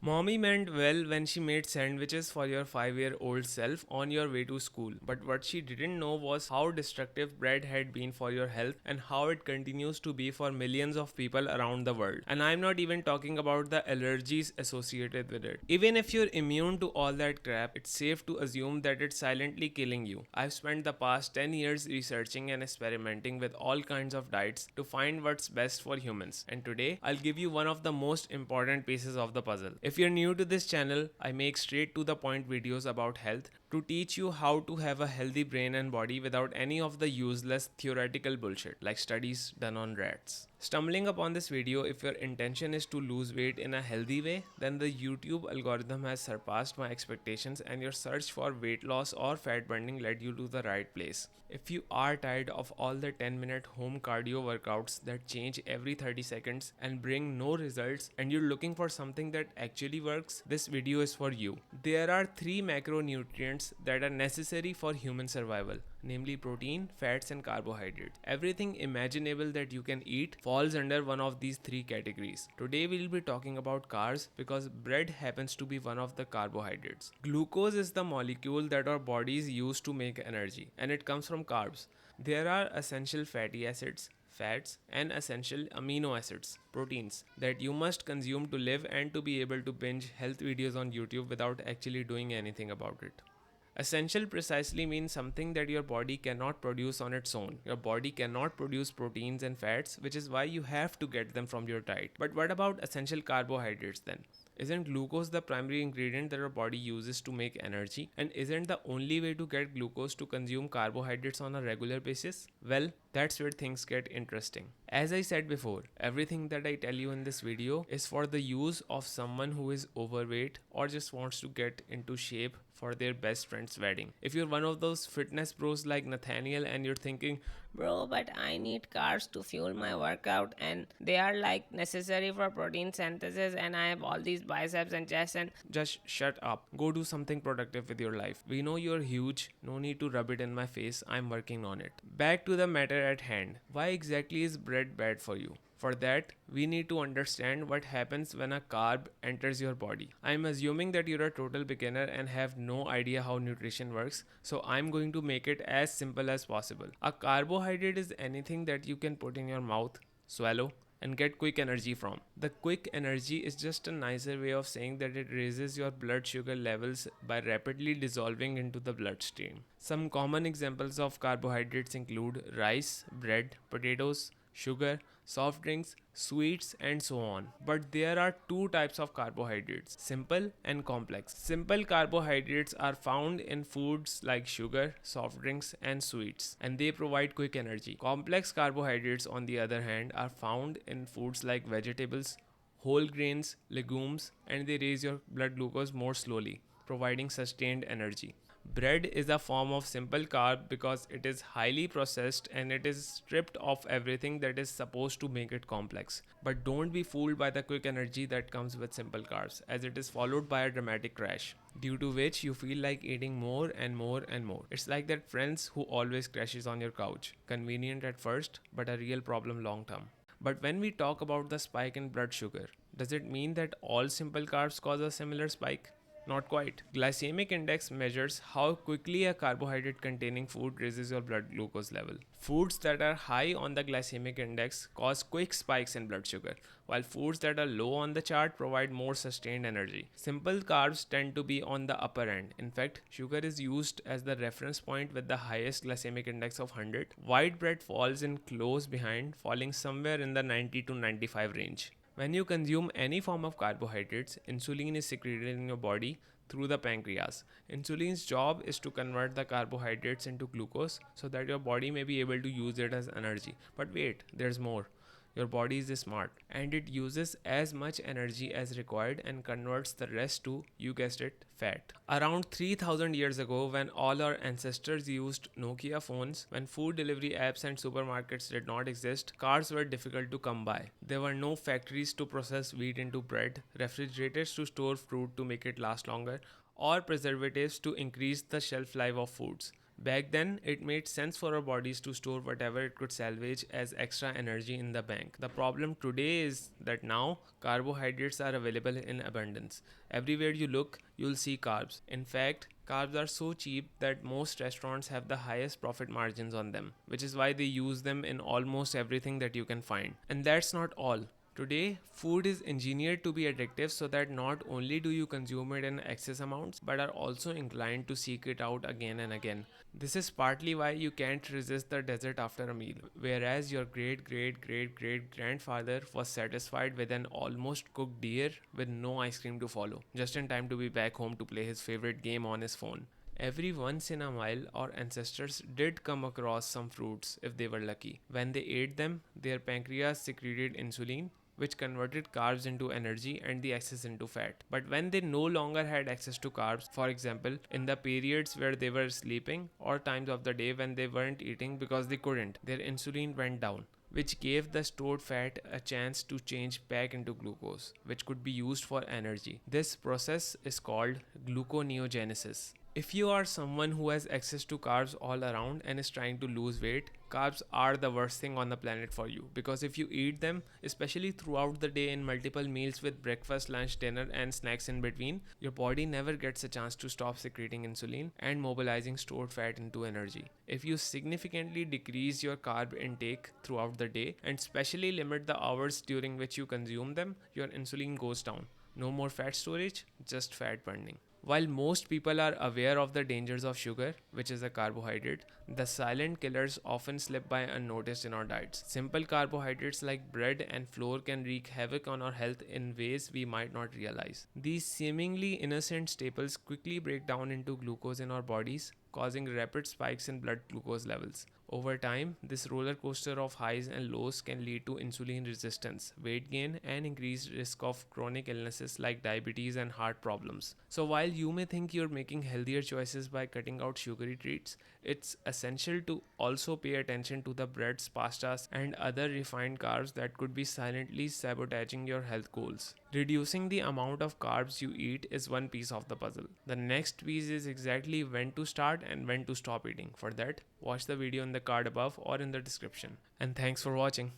Mommy meant well when she made sandwiches for your 5-year-old self on your way to school, but what she didn't know was how destructive bread had been for your health and how it continues to be for millions of people around the world. And I'm not even talking about the allergies associated with it. Even if you're immune to all that crap, it's safe to assume that it's silently killing you. I've spent the past 10 years researching and experimenting with all kinds of diets to find what's best for humans. And today, I'll give you one of the most important pieces of the puzzle. If you're new to this channel, I make straight to the point videos about health to teach you how to have a healthy brain and body without any of the useless theoretical bullshit like studies done on rats. Stumbling upon this video if your intention is to lose weight in a healthy way, then the YouTube algorithm has surpassed my expectations and your search for weight loss or fat burning led you to the right place. If you are tired of all the 10-minute home cardio workouts that change every 30 seconds and bring no results and you're looking for something that actually works, this video is for you. There are 3 macronutrients that are necessary for human survival, namely protein, fats and carbohydrates. Everything imaginable that you can eat falls under one of these 3 categories. Today we'll be talking about carbs because bread happens to be one of the carbohydrates. Glucose is the molecule that our bodies use to make energy and it comes from carbs. There are essential fatty acids, fats, and essential amino acids, proteins, that you must consume to live and to be able to binge health videos on YouTube without actually doing anything about it. Essential precisely means something that your body cannot produce on its own. Your body cannot produce proteins and fats, which is why you have to get them from your diet. But what about essential carbohydrates then? Isn't glucose the primary ingredient that our body uses to make energy? And isn't the only way to get glucose to consume carbohydrates on a regular basis? Well, that's where things get interesting. As I said before, everything that I tell you in this video is for the use of someone who is overweight or just wants to get into shape for their best friend's wedding. If you're one of those fitness pros like Nathaniel and you're thinking, Bro, but I need carbs to fuel my workout and they are like necessary for protein synthesis and I have all these biceps and chest and just shut up. Go do something productive with your life. We know you're huge. No need to rub it in my face. I'm working on it. Back to the matter at hand. Why exactly is bread bad for you? For that, we need to understand what happens when a carb enters your body. I'm assuming that you're a total beginner and have no idea how nutrition works, so I'm going to make it as simple as possible. A carbohydrate is anything that you can put in your mouth, swallow, and get quick energy from. The quick energy is just a nicer way of saying that it raises your blood sugar levels by rapidly dissolving into the bloodstream. Some common examples of carbohydrates include rice, bread, potatoes, sugar, soft drinks, sweets, and so on. But there are 2 types of carbohydrates, simple and complex. Simple carbohydrates are found in foods like sugar, soft drinks, and sweets, and they provide quick energy. Complex carbohydrates, on the other hand, are found in foods like vegetables, whole grains, legumes, and they raise your blood glucose more slowly, providing sustained energy. Bread is a form of simple carb because it is highly processed and it is stripped of everything that is supposed to make it complex. But don't be fooled by the quick energy that comes with simple carbs, as it is followed by a dramatic crash, due to which you feel like eating more and more and more. It's like that friends who always crashes on your couch. Convenient at first, but a real problem long term. But when we talk about the spike in blood sugar, does it mean that all simple carbs cause a similar spike? Not quite. Glycemic index measures how quickly a carbohydrate containing food raises your blood glucose level. Foods that are high on the glycemic index cause quick spikes in blood sugar, while foods that are low on the chart provide more sustained energy. Simple carbs tend to be on the upper end. In fact, sugar is used as the reference point with the highest glycemic index of 100. White bread falls in close behind, falling somewhere in the 90 to 95 range. When you consume any form of carbohydrates, insulin is secreted in your body through the pancreas. Insulin's job is to convert the carbohydrates into glucose so that your body may be able to use it as energy. But wait, there's more. Your body is smart and it uses as much energy as required and converts the rest to, you guessed it, fat. Around 3000 years ago, when all our ancestors used Nokia phones, when food delivery apps and supermarkets did not exist, cars were difficult to come by. There were no factories to process wheat into bread, refrigerators to store fruit to make it last longer, or preservatives to increase the shelf life of foods. Back then, it made sense for our bodies to store whatever it could salvage as extra energy in the bank. The problem today is that now carbohydrates are available in abundance. Everywhere you look, you'll see carbs. In fact, carbs are so cheap that most restaurants have the highest profit margins on them, which is why they use them in almost everything that you can find. And that's not all. Today, food is engineered to be addictive so that not only do you consume it in excess amounts, but are also inclined to seek it out again and again. This is partly why you can't resist the dessert after a meal, whereas your great grandfather was satisfied with an almost cooked deer with no ice cream to follow, just in time to be back home to play his favorite game on his phone. Every once in a while, our ancestors did come across some fruits if they were lucky. When they ate them, their pancreas secreted insulin, which converted carbs into energy and the excess into fat. But when they no longer had access to carbs, for example, in the periods where they were sleeping or times of the day when they weren't eating because they couldn't, their insulin went down, which gave the stored fat a chance to change back into glucose, which could be used for energy. This process is called gluconeogenesis. If you are someone who has access to carbs all around and is trying to lose weight, carbs are the worst thing on the planet for you, because if you eat them, especially throughout the day in multiple meals with breakfast, lunch, dinner, and snacks in between, your body never gets a chance to stop secreting insulin and mobilizing stored fat into energy. If you significantly decrease your carb intake throughout the day and specially limit the hours during which you consume them, your insulin goes down. No more fat storage, just fat burning. While most people are aware of the dangers of sugar, which is a carbohydrate, the silent killers often slip by unnoticed in our diets. Simple carbohydrates like bread and flour can wreak havoc on our health in ways we might not realize. These seemingly innocent staples quickly break down into glucose in our bodies, causing rapid spikes in blood glucose levels. Over time, this roller coaster of highs and lows can lead to insulin resistance, weight gain, and increased risk of chronic illnesses like diabetes and heart problems. So, while you may think you're making healthier choices by cutting out sugary treats, it's essential to also pay attention to the breads, pastas, and other refined carbs that could be silently sabotaging your health goals. Reducing the amount of carbs you eat is one piece of the puzzle. The next piece is exactly when to start and when to stop eating. For that, watch the video in the card above or in the description. And thanks for watching.